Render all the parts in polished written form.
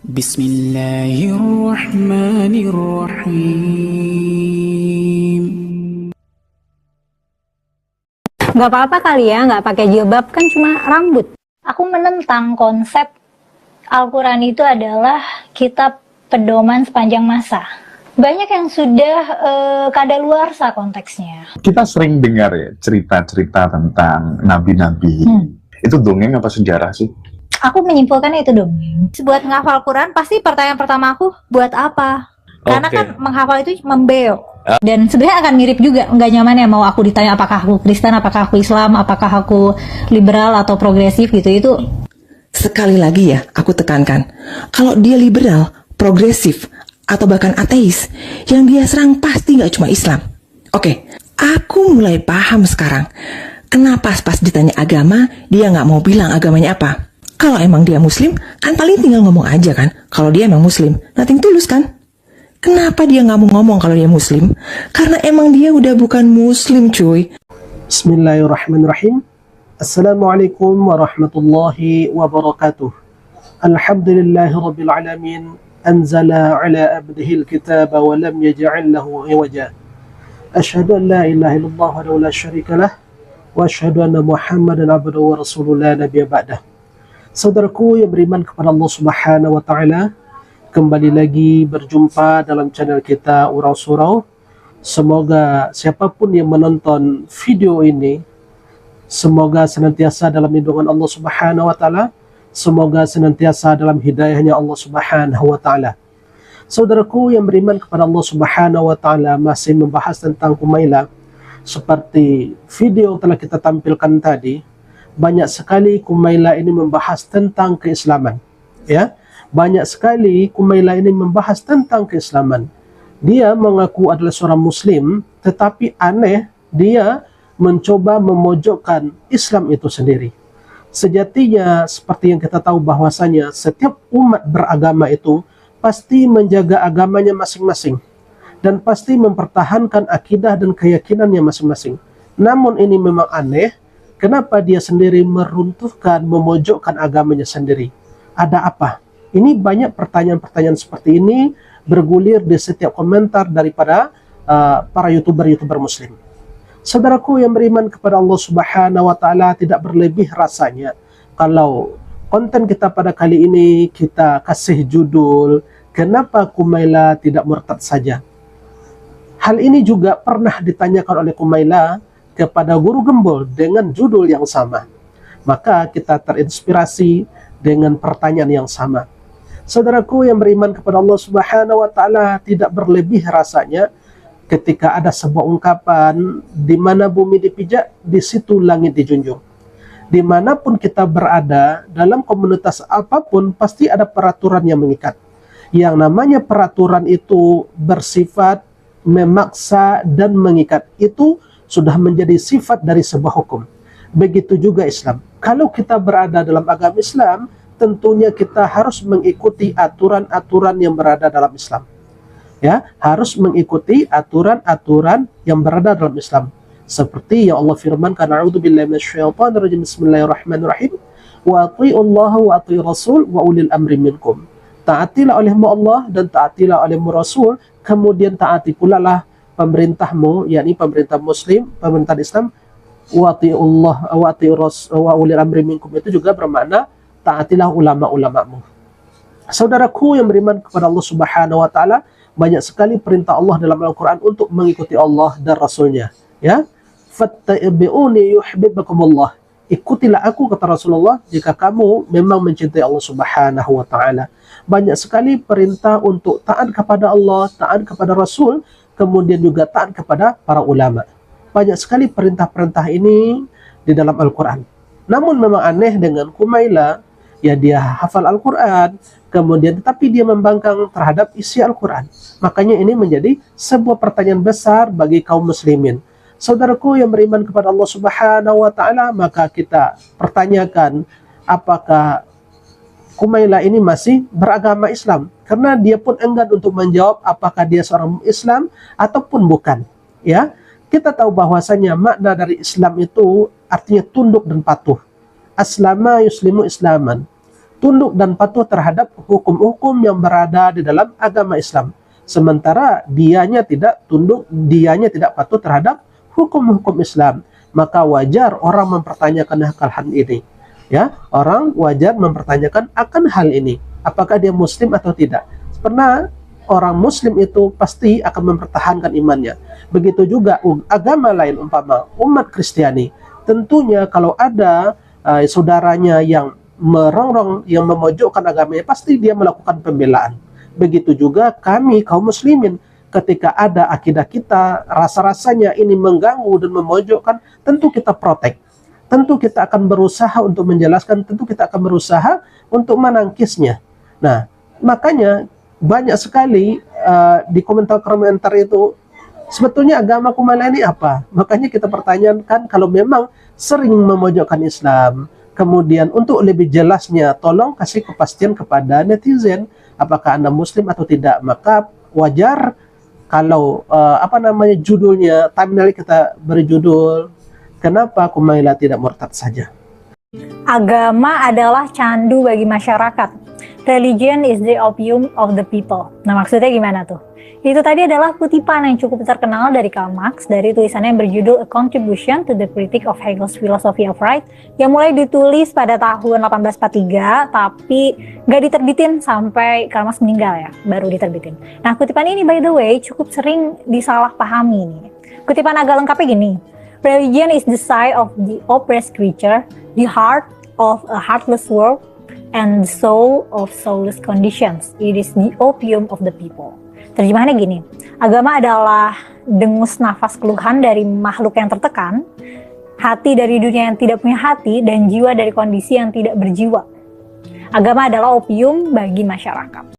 Bismillahirrahmanirrahim. Gak apa-apa kali ya, nggak pakai jilbab, kan cuma rambut. Aku menentang konsep Al-Quran itu adalah kitab pedoman sepanjang masa. Banyak yang sudah kadaluarsa konteksnya. Kita sering dengar ya cerita-cerita tentang nabi-nabi. Itu dongeng apa sejarah sih? Aku menyimpulkan itu dongeng. Buat menghafal Quran, pasti pertanyaan pertama aku, buat apa? Karena kan menghafal itu membeo. Dan sebenarnya akan mirip juga, nggak nyaman ya mau aku ditanya apakah aku Kristen, apakah aku Islam, apakah aku liberal atau progresif gitu. Itu sekali lagi ya, aku tekankan, kalau dia liberal, progresif, atau bahkan ateis, yang dia serang pasti nggak cuma Islam. Oke, aku mulai paham sekarang. Kenapa pas ditanya agama, dia nggak mau bilang agamanya apa. Kalau emang dia Muslim, kan paling tinggal ngomong aja kan. Kalau dia emang Muslim, nothing tulus kan. Kenapa dia nggak mau ngomong kalau dia Muslim? Karena emang dia udah bukan Muslim, cuy. Bismillahirrahmanirrahim. Assalamualaikum warahmatullahi wabarakatuh. Alhamdulillahirabbil alamin. Anzala ala abdihi alkitaba wa lam yaj'al lahu iwaja. Asyhadu an la ilaha illallah wa la syarika lah wa asyhadu anna Muhammadan abduhu wa rasuluhu la nabiyya ba'dah. Saudaraku yang beriman kepada Allah Subhanahu wa taala, kembali lagi berjumpa dalam channel kita Urau Surau. Semoga siapapun yang menonton video ini, semoga senantiasa dalam lindungan Allah Subhanahu wa taala, semoga senantiasa dalam hidayahnya Allah Subhanahu wa taala. Saudaraku yang beriman kepada Allah Subhanahu wa taala, masih membahas tentang Kumailah. Seperti video yang telah kita tampilkan tadi, banyak sekali Kumailah ini membahas tentang keislaman, ya. Banyak sekali Kumailah ini membahas tentang keislaman. Dia mengaku adalah seorang muslim, tetapi aneh, dia mencoba memojokkan Islam itu sendiri. Sejatinya seperti yang kita tahu bahwasanya setiap umat beragama itu pasti menjaga agamanya masing-masing dan pasti mempertahankan akidah dan keyakinannya masing-masing. Namun ini memang aneh, kenapa dia sendiri meruntuhkan, memojokkan agamanya sendiri? Ada apa? Ini banyak pertanyaan-pertanyaan seperti ini bergulir di setiap komentar daripada para YouTuber muslim. Saudaraku yang beriman kepada Allah Subhanahu wa taala, tidak berlebih rasanya kalau konten kita pada kali ini kita kasih judul kenapa Kumailah tidak murtad saja. Hal ini juga pernah ditanyakan oleh Kumailah kepada guru Gembul dengan judul yang sama. Maka kita terinspirasi dengan pertanyaan yang sama. Saudaraku yang beriman kepada Allah Subhanahu wa taala, tidak berlebih rasanya ketika ada sebuah ungkapan, di mana bumi dipijak, di situ langit dijunjung. Dimanapun kita berada, dalam komunitas apapun, pasti ada peraturan yang mengikat. Yang namanya peraturan itu bersifat memaksa dan mengikat. Itu sudah menjadi sifat dari sebuah hukum. Begitu juga Islam. Kalau kita berada dalam agama Islam, tentunya kita harus mengikuti aturan-aturan yang berada dalam Islam. Ya, harus mengikuti aturan-aturan yang berada dalam Islam. Seperti yang Allah firmankan, a'udzubillahi minasyaitonirrajim, bismillahirrahmanirrahim, wa athi'ullaha wa athi'ir rasul wa ulil amri minkum. Taatilah olehmu Allah dan taatilah olehmu Rasul, kemudian taati pula lah pemerintahmu, yakni pemerintah Muslim, pemerintah Islam. Wa athi'ullah wa athi'ir rasul wa ulil amri minkum itu juga bermakna taatilah ulama-ulamamu. Saudaraku yang beriman kepada Allah Subhanahu wa taala, banyak sekali perintah Allah dalam Al-Quran untuk mengikuti Allah dan Rasulnya. Ya, fattabi'uni yuhibbukumullah. Ikutilah aku, kata Rasulullah, jika kamu memang mencintai Allah Subhanahu wa taala. Banyak sekali perintah untuk taat kepada Allah, taat kepada Rasul, kemudian juga taat kepada para ulama. Banyak sekali perintah-perintah ini di dalam Al-Quran. Namun memang aneh dengan Kumailah, ya dia hafal Al-Quran, kemudian tetapi dia membangkang terhadap isi Al-Quran. Makanya ini menjadi sebuah pertanyaan besar bagi kaum muslimin. Saudaraku yang beriman kepada Allah Subhanahu wa taala, maka kita pertanyakan apakah Kumailah ini masih beragama Islam, karena dia pun enggan untuk menjawab apakah dia seorang Islam ataupun bukan. Ya, kita tahu bahwasanya makna dari Islam itu artinya tunduk dan patuh. Aslama yuslimu islaman. tunduk dan patuh terhadap hukum-hukum yang berada di dalam agama Islam. Sementara dianya tidak tunduk, dianya tidak patuh terhadap hukum-hukum Islam. Maka wajar orang mempertanyakan hal ini. Ya, orang wajar mempertanyakan akan hal ini. Apakah dia muslim atau tidak? Karena orang muslim itu pasti akan mempertahankan imannya. Begitu juga agama lain, umpama umat Kristiani. Tentunya kalau ada saudaranya yang merongrong, yang memojokkan agamanya, pasti dia melakukan pembelaan. Begitu juga kami kaum muslimin, ketika ada akidah kita rasa-rasanya ini mengganggu dan memojokkan, tentu kita protek. Tentu kita akan berusaha untuk menjelaskan, tentu kita akan berusaha untuk menangkisnya. Nah, makanya banyak sekali di komentar-komentar itu, sebetulnya agama Kumaila ini apa? Makanya kita pertanyakan, kalau memang sering memojokkan Islam, kemudian untuk lebih jelasnya, tolong kasih kepastian kepada netizen, apakah Anda muslim atau tidak. Maka wajar kalau judulnya, thumbnail kita beri judul, kenapa Kumaila tidak murtad saja. Agama adalah candu bagi masyarakat. Religion is the opium of the people. Nah, maksudnya gimana tuh? Itu tadi adalah kutipan yang cukup terkenal dari Karl Marx dari tulisannya yang berjudul A Contribution to the Critique of Hegel's Philosophy of Right, yang mulai ditulis pada tahun 1843 tapi gak diterbitin sampai Karl Marx meninggal ya, baru diterbitin. Nah, kutipan ini by the way cukup sering disalahpahami nih. Kutipan agak lengkapnya gini. Religion is the sigh of the oppressed creature, the heart of a heartless world, and the soul of soulless conditions. It is the opium of the people. Terjemahannya gini, agama adalah dengus nafas keluhan dari makhluk yang tertekan, hati dari dunia yang tidak punya hati, dan jiwa dari kondisi yang tidak berjiwa. Agama adalah opium bagi masyarakat.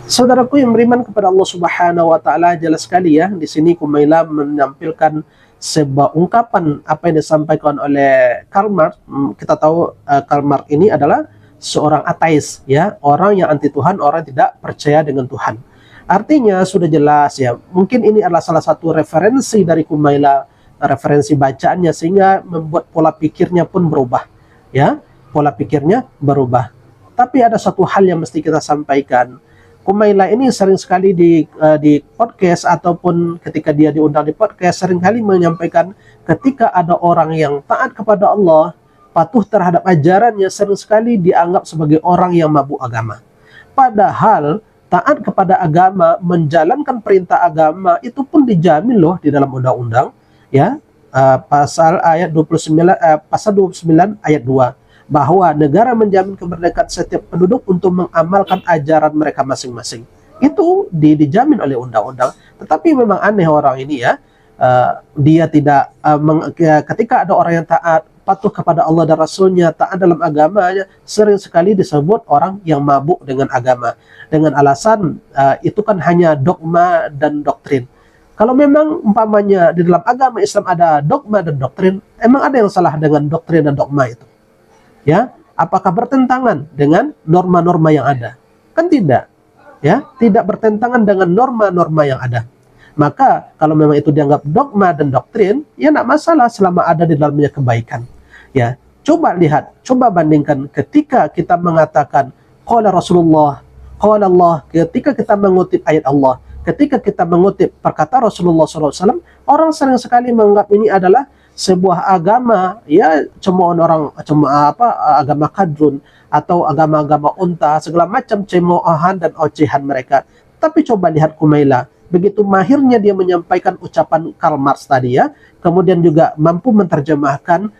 Saudaraku yang beriman kepada Allah Subhanahu wa taala, jelas sekali ya, di sini Kumaila menampilkan sebuah ungkapan apa yang disampaikan oleh Karl Marx. Kita tahu Karl Marx ini adalah seorang ateis, ya, orang yang anti Tuhan, orang yang tidak percaya dengan Tuhan. Artinya sudah jelas ya, mungkin ini adalah salah satu referensi dari Kumaila, referensi bacaannya, sehingga membuat pola pikirnya pun berubah, ya, pola pikirnya berubah. Tapi ada satu hal yang mesti kita sampaikan. Kumaila ini sering sekali di podcast ataupun ketika dia diundang di podcast, sering kali menyampaikan ketika ada orang yang taat kepada Allah, patuh terhadap ajarannya, sering sekali dianggap sebagai orang yang mabuk agama. Padahal taat kepada agama, menjalankan perintah agama itu pun dijamin loh di dalam undang-undang, ya, pasal 29 ayat 2, bahwa negara menjamin kemerdekaan setiap penduduk untuk mengamalkan ajaran mereka masing-masing. Itu dijamin oleh undang-undang. Tetapi memang aneh orang ini ya, dia tidak ketika ada orang yang taat, patuh kepada Allah dan Rasulnya, taat dalam agamanya, sering sekali disebut orang yang mabuk dengan agama, dengan alasan itu kan hanya dogma dan doktrin. Kalau memang umpamanya di dalam agama Islam ada dogma dan doktrin, emang ada yang salah dengan doktrin dan dogma itu? Ya, apakah bertentangan dengan norma-norma yang ada? Kan tidak, ya, tidak bertentangan dengan norma-norma yang ada. Maka kalau memang itu dianggap dogma dan doktrin, ya tidak masalah selama ada di dalamnya kebaikan. Ya, coba lihat, coba bandingkan ketika kita mengatakan qala Rasulullah, qala Allah, ketika kita mengutip ayat Allah, ketika kita mengutip perkataan Rasulullah SAW, orang sering sekali menganggap ini adalah sebuah agama, ya, agama kadrun atau agama-agama unta, segala macam cemoohan dan ocehan mereka. Tapi coba lihat Kumaila, begitu mahirnya dia menyampaikan ucapan Karl Marx tadi ya, kemudian juga mampu menerjemahkan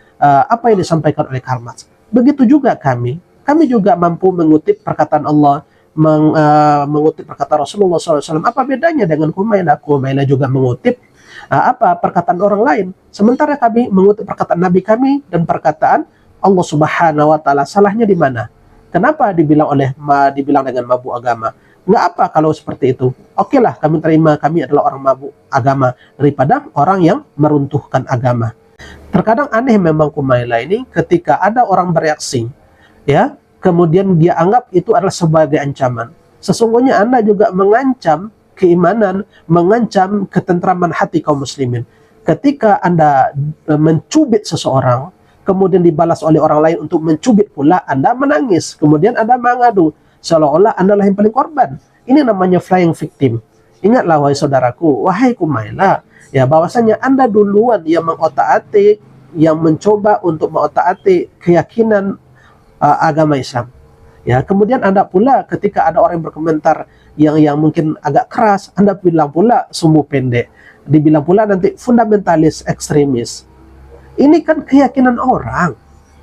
apa yang disampaikan oleh Karl Marx. Begitu juga kami juga mampu mengutip perkataan Allah, mengutip perkataan Rasulullah SAW. Apa bedanya dengan Kumaila? Kumaila juga mengutip perkataan orang lain, sementara kami mengutip perkataan Nabi kami dan perkataan Allah Subhanahu wa taala. Salahnya di mana? Kenapa dibilang dengan mabuk agama? Nggak apa kalau seperti itu. Oke lah, kami terima, kami adalah orang mabuk agama daripada orang yang meruntuhkan agama. Terkadang aneh memang Kumaila ini, ketika ada orang bereaksi, ya, kemudian dia anggap itu adalah sebagai ancaman. Sesungguhnya Anda juga mengancam keimanan, mengancam ketentraman hati kaum muslimin. Ketika Anda mencubit seseorang, kemudian dibalas oleh orang lain untuk mencubit pula, Anda menangis, kemudian Anda mengadu, seolah-olah Anda lah yang paling korban. Ini namanya flying victim. Ingatlah wahai saudaraku, wahai Kumaila, ya bahwasanya Anda duluan yang mengotak-atik, yang mencoba untuk mengotak-atik keyakinan agama Islam. Ya, kemudian Anda pula ketika ada orang yang berkomentar yang mungkin agak keras, Anda bilang pula sumbu pendek. Dibilang pula nanti fundamentalis, ekstremis. Ini kan keyakinan orang.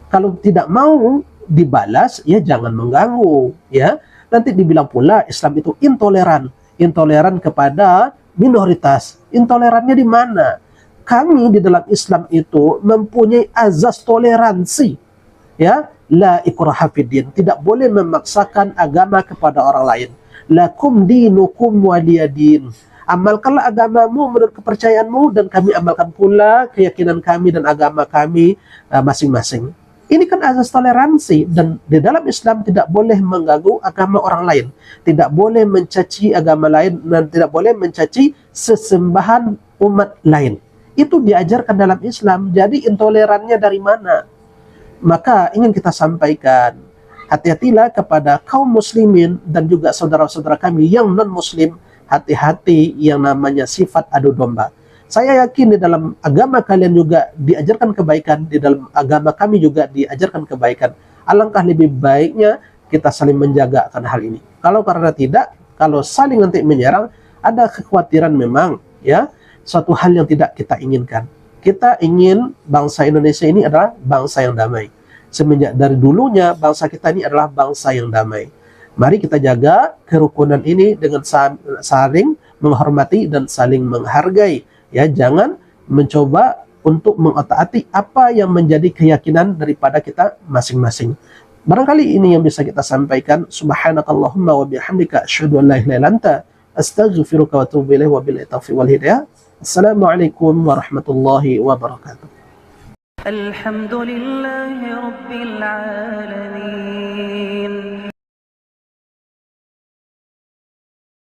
Kalau tidak mau dibalas, ya jangan mengganggu. Ya, nanti dibilang pula Islam itu intoleran, intoleran kepada minoritas. Intolerannya di mana? Kami di dalam Islam itu mempunyai azas toleransi. Ya, la ikraha fiddin, tidak boleh memaksakan agama kepada orang lain. Lakum dinukum waliyadin. Amalkanlah agamamu menurut kepercayaanmu, dan kami amalkan pula keyakinan kami dan agama kami masing-masing. Ini kan azas toleransi, dan di dalam Islam tidak boleh mengganggu agama orang lain, tidak boleh mencaci agama lain, dan tidak boleh mencaci sesembahan umat lain. Itu diajarkan dalam Islam. Jadi intolerannya dari mana? Maka ingin kita sampaikan, hati-hatilah kepada kaum muslimin dan juga saudara-saudara kami yang non-muslim. Hati-hati yang namanya sifat adu domba. Saya yakin di dalam agama kalian juga diajarkan kebaikan, di dalam agama kami juga diajarkan kebaikan. Alangkah lebih baiknya kita saling menjaga akan hal ini. Kalau karena tidak, kalau saling nanti menyerang, ada kekhawatiran memang, ya, suatu hal yang tidak kita inginkan. Kita ingin bangsa Indonesia ini adalah bangsa yang damai. Semenjak dari dulunya bangsa kita ini adalah bangsa yang damai. Mari kita jaga kerukunan ini dengan saling menghormati dan saling menghargai. Ya, jangan mencoba untuk mengotak-atik apa yang menjadi keyakinan daripada kita masing-masing. Barangkali ini yang bisa kita sampaikan. Subhanakallahumma wa bihamdika asyhadu an la ilaha illa anta astaghfiruka wa atubu ilaik wa billahi taufiq wal hidayah. Assalamualaikum warahmatullahi wabarakatuh. الحمد لله رب العالمين